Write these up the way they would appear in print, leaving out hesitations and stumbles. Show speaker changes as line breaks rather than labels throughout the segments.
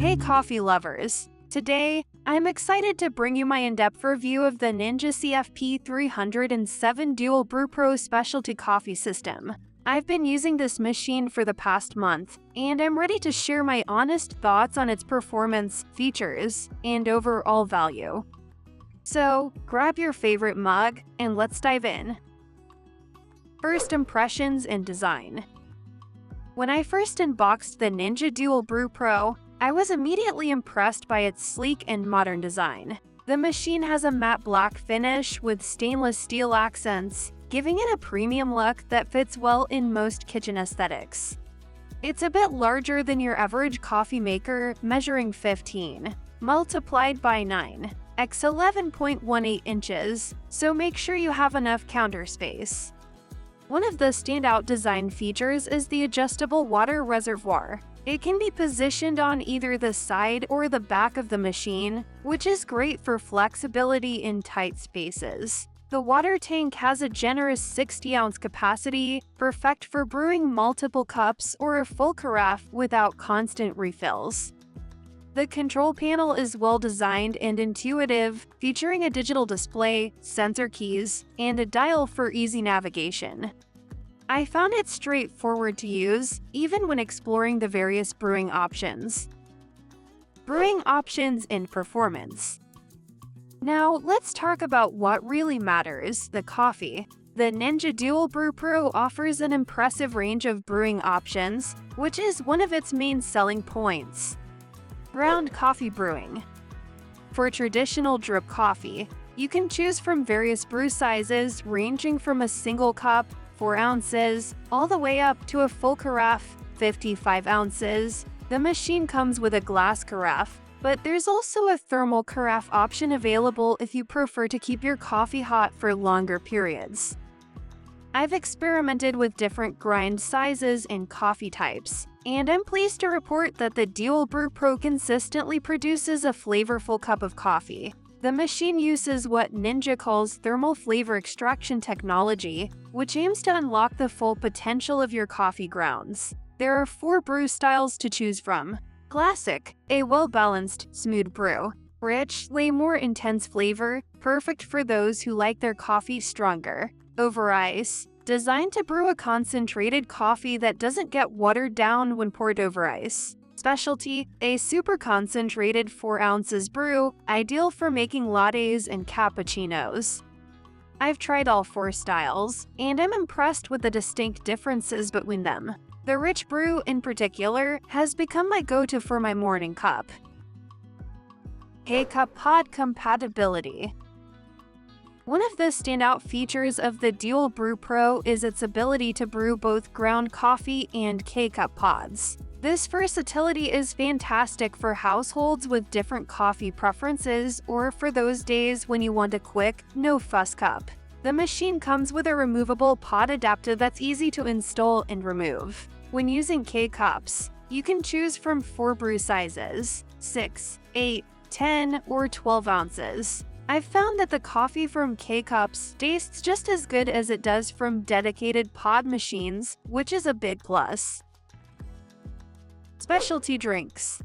Hey coffee lovers! Today, I'm excited to bring you my in-depth review of the Ninja CFP 307 DualBrew Pro specialty coffee system. I've been using this machine for the past month, and I'm ready to share my honest thoughts on its performance, features, and overall value. So, grab your favorite mug, and let's dive in. First impressions and design. When I first unboxed the Ninja DualBrew Pro, I was immediately impressed by its sleek and modern design. The machine has a matte black finish with stainless steel accents, giving it a premium look that fits well in most kitchen aesthetics. It's a bit larger than your average coffee maker, measuring 15 multiplied by 9 x 11.18 inches, so make sure you have enough counter space. One of the standout design features is the adjustable water reservoir. It can be positioned on either the side or the back of the machine, which is great for flexibility in tight spaces. The water tank has a generous 60-ounce capacity, perfect for brewing multiple cups or a full carafe without constant refills. The control panel is well designed and intuitive, featuring a digital display, sensor keys, and a dial for easy navigation. I found it straightforward to use, even when exploring the various brewing options. Brewing options and performance. Now, let's talk about what really matters, the coffee. The Ninja DualBrew Pro offers an impressive range of brewing options, which is one of its main selling points. Ground coffee brewing. For traditional drip coffee, you can choose from various brew sizes ranging from a single cup, 4 ounces, all the way up to a full carafe, 55 ounces. The machine comes with a glass carafe, but there's also a thermal carafe option available if you prefer to keep your coffee hot for longer periods. I've experimented with different grind sizes and coffee types, and I'm pleased to report that the DualBrew Pro consistently produces a flavorful cup of coffee. The machine uses what Ninja calls thermal flavor extraction technology, which aims to unlock the full potential of your coffee grounds. There are 4 brew styles to choose from. Classic, a well-balanced, smooth brew. Rich, more intense flavor, perfect for those who like their coffee stronger. Over ice, designed to brew a concentrated coffee that doesn't get watered down when poured over ice. Specialty, a super concentrated 4 ounces brew, ideal for making lattes and cappuccinos. I've tried all 4 styles, and I'm impressed with the distinct differences between them. The rich brew, in particular, has become my go-to for my morning cup. K-Cup Pod Compatibility. One of the standout features of the DualBrew Pro is its ability to brew both ground coffee and K-Cup pods. This versatility is fantastic for households with different coffee preferences or for those days when you want a quick, no-fuss cup. The machine comes with a removable pod adapter that's easy to install and remove. When using K-Cups, you can choose from 4 brew sizes, 6, 8, 10, or 12 ounces. I've found that the coffee from K-Cups tastes just as good as it does from dedicated pod machines, which is a big plus. Specialty drinks.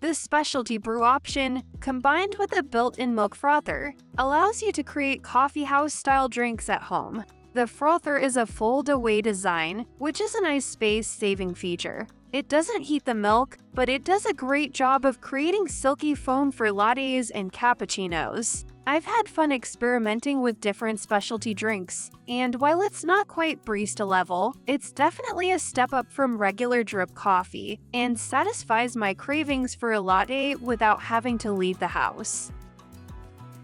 This specialty brew option, combined with a built-in milk frother, allows you to create coffeehouse-style drinks at home. The frother is a fold-away design, which is a nice space-saving feature. It doesn't heat the milk, but it does a great job of creating silky foam for lattes and cappuccinos. I've had fun experimenting with different specialty drinks, and while it's not quite barista level, it's definitely a step up from regular drip coffee and satisfies my cravings for a latte without having to leave the house.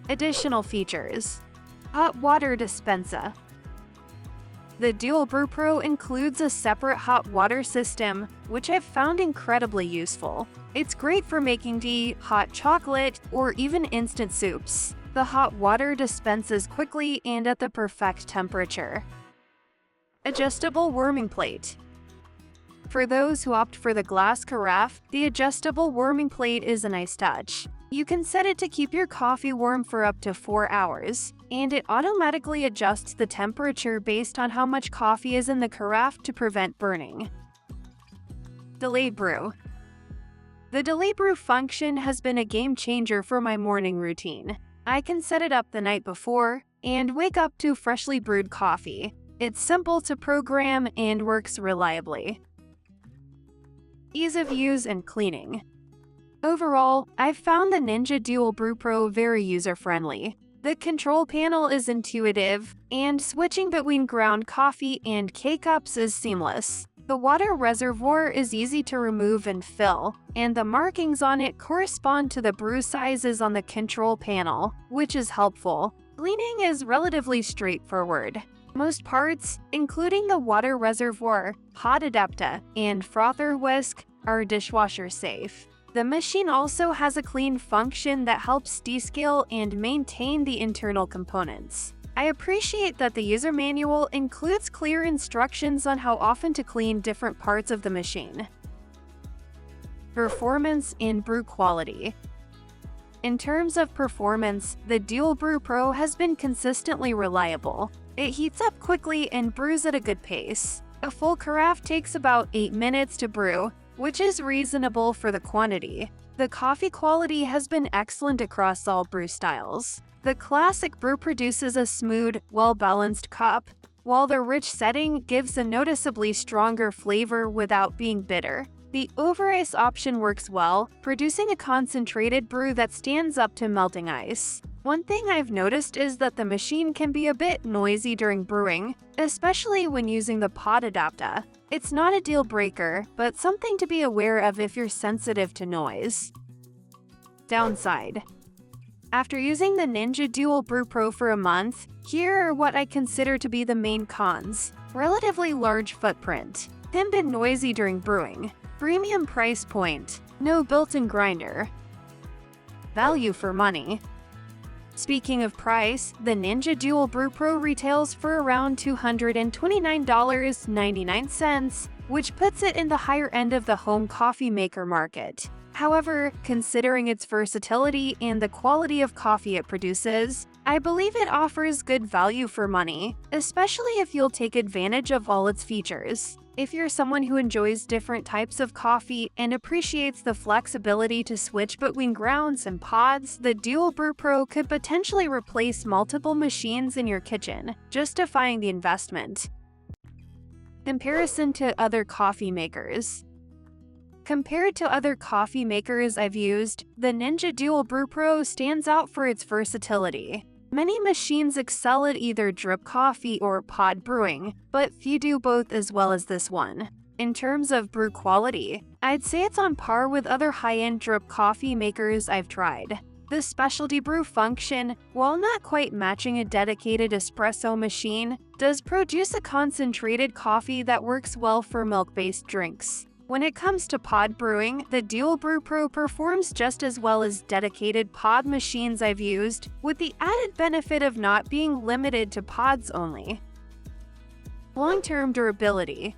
Additional features. Hot water dispenser. The DualBrew Pro includes a separate hot water system, which I've found incredibly useful. It's great for making tea, hot chocolate, or even instant soups. The hot water dispenses quickly and at the perfect temperature. Adjustable warming plate. For those who opt for the glass carafe, the adjustable warming plate is a nice touch. You can set it to keep your coffee warm for up to 4 hours, and it automatically adjusts the temperature based on how much coffee is in the carafe to prevent burning. Delayed brew. The delay brew function has been a game changer for my morning routine. I can set it up the night before and wake up to freshly brewed coffee. It's simple to program and works reliably. Ease of use and cleaning. Overall, I've found the Ninja DualBrew Pro very user-friendly. The control panel is intuitive, and switching between ground coffee and K-cups is seamless. The water reservoir is easy to remove and fill, and the markings on it correspond to the brew sizes on the control panel, which is helpful. Cleaning is relatively straightforward. Most parts, including the water reservoir, pod adapter, and frother whisk, are dishwasher safe. The machine also has a clean function that helps descale and maintain the internal components. I appreciate that the user manual includes clear instructions on how often to clean different parts of the machine. Performance and brew quality. In terms of performance, the DualBrew Pro has been consistently reliable. It heats up quickly and brews at a good pace. A full carafe takes about 8 minutes to brew, which is reasonable for the quantity. The coffee quality has been excellent across all brew styles. The classic brew produces a smooth, well-balanced cup, while the rich setting gives a noticeably stronger flavor without being bitter. The over-ice option works well, producing a concentrated brew that stands up to melting ice. One thing I've noticed is that the machine can be a bit noisy during brewing, especially when using the pod adapter. It's not a deal breaker, but something to be aware of if you're sensitive to noise. Downside. After using the Ninja DualBrew Pro for a month, here are what I consider to be the main cons. Relatively large footprint. Can be noisy during brewing. Premium price point. No built-in grinder. Value for money. Speaking of price, the Ninja DualBrew Pro retails for around $229.99, which puts it in the higher end of the home coffee maker market. However, considering its versatility and the quality of coffee it produces, I believe it offers good value for money, especially if you'll take advantage of all its features. If you're someone who enjoys different types of coffee and appreciates the flexibility to switch between grounds and pods, the DualBrew Pro could potentially replace multiple machines in your kitchen, justifying the investment. Comparison to other coffee makers. Compared to other coffee makers I've used, the Ninja DualBrew Pro stands out for its versatility. Many machines excel at either drip coffee or pod brewing, but few do both as well as this one. In terms of brew quality, I'd say it's on par with other high-end drip coffee makers I've tried. The specialty brew function, while not quite matching a dedicated espresso machine, does produce a concentrated coffee that works well for milk-based drinks. When it comes to pod brewing, the DualBrew Pro performs just as well as dedicated pod machines I've used, with the added benefit of not being limited to pods only. Long-term durability.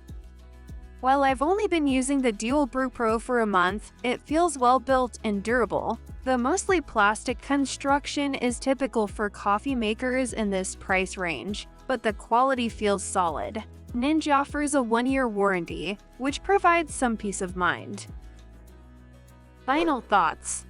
While I've only been using the DualBrew Pro for a month, it feels well-built and durable. The mostly plastic construction is typical for coffee makers in this price range, but the quality feels solid. Ninja offers a 1-year warranty, which provides some peace of mind. Final thoughts.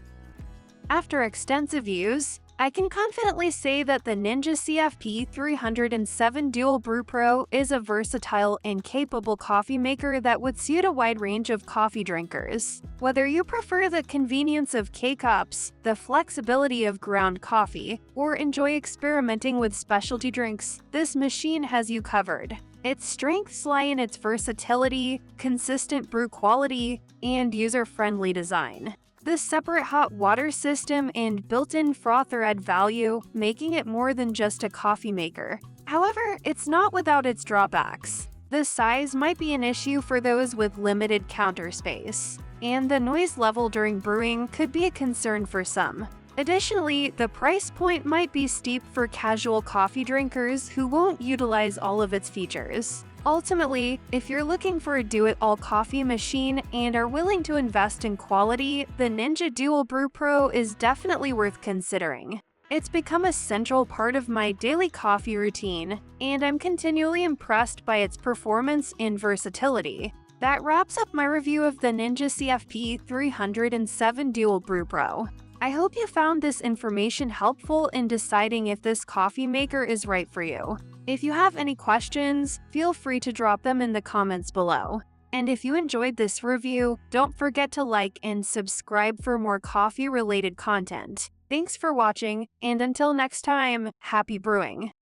After extensive use, I can confidently say that the Ninja CFP 307 DualBrew Pro is a versatile and capable coffee maker that would suit a wide range of coffee drinkers. Whether you prefer the convenience of K-cups, the flexibility of ground coffee, or enjoy experimenting with specialty drinks, this machine has you covered. Its strengths lie in its versatility, consistent brew quality, and user-friendly design. The separate hot water system and built-in frother add value, making it more than just a coffee maker. However, it's not without its drawbacks. The size might be an issue for those with limited counter space, and the noise level during brewing could be a concern for some. Additionally, the price point might be steep for casual coffee drinkers who won't utilize all of its features. Ultimately, if you're looking for a do-it-all coffee machine and are willing to invest in quality, the Ninja DualBrew Pro is definitely worth considering. It's become a central part of my daily coffee routine, and I'm continually impressed by its performance and versatility. That wraps up my review of the Ninja CFP 307 DualBrew Pro. I hope you found this information helpful in deciding if this coffee maker is right for you. If you have any questions, feel free to drop them in the comments below. And if you enjoyed this review, don't forget to like and subscribe for more coffee-related content. Thanks for watching, and until next time, happy brewing!